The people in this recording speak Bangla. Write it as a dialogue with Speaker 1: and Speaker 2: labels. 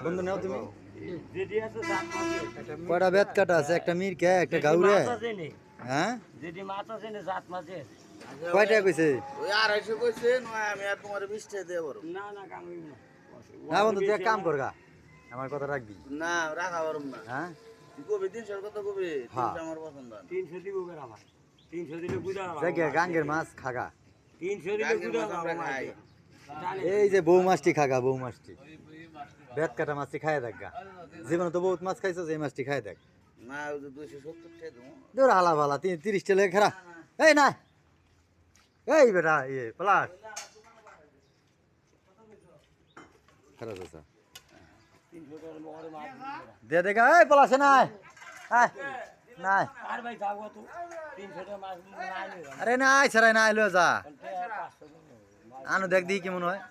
Speaker 1: বন্ধু নাও তুমি কয়টা বেত কাটা আছে একটা মিরকে একটা গাউরে হ্যাঁ কয়টা কইছে
Speaker 2: ওই 250 কইছে নয় আমি আর তোমার 20 টাকা দেব
Speaker 1: না বন্ধু তুই এক কাম করগা আমার কথা রাখবি
Speaker 2: না রাখা পারুম না
Speaker 1: হ্যাঁ
Speaker 2: তুই কবি 300 কত কবি 300 আমার পছন্দ
Speaker 3: 300 দিব বের আমার 300 দিলে গুদা
Speaker 1: জায়গা গাঙ্গের মাছ খাগা
Speaker 3: 300 দিলে গুদা
Speaker 2: আমরা খাই
Speaker 1: এই যে বউ মাছটি খাগা বউ মাছটি বেত কাটা মাছটি খায় দেখা জীবনে তো বহুত মাছ খাইছো এই মাছটি খায় দেখ
Speaker 2: না ওই যে 270 টাকা দেবো
Speaker 1: দূর হালা ভালা 30 টাকা খেরা এই না এই বেটা ইয়ে প্লাস খারাপ আছে দে দেখা এই প্লাসে নাই আয় নাই
Speaker 3: আর ভাই যাবো তো 300 টাকা মাছ নাই
Speaker 1: আরে নাই ছাড়াই নাই লো যা আনো দেখ দি কেমন হয়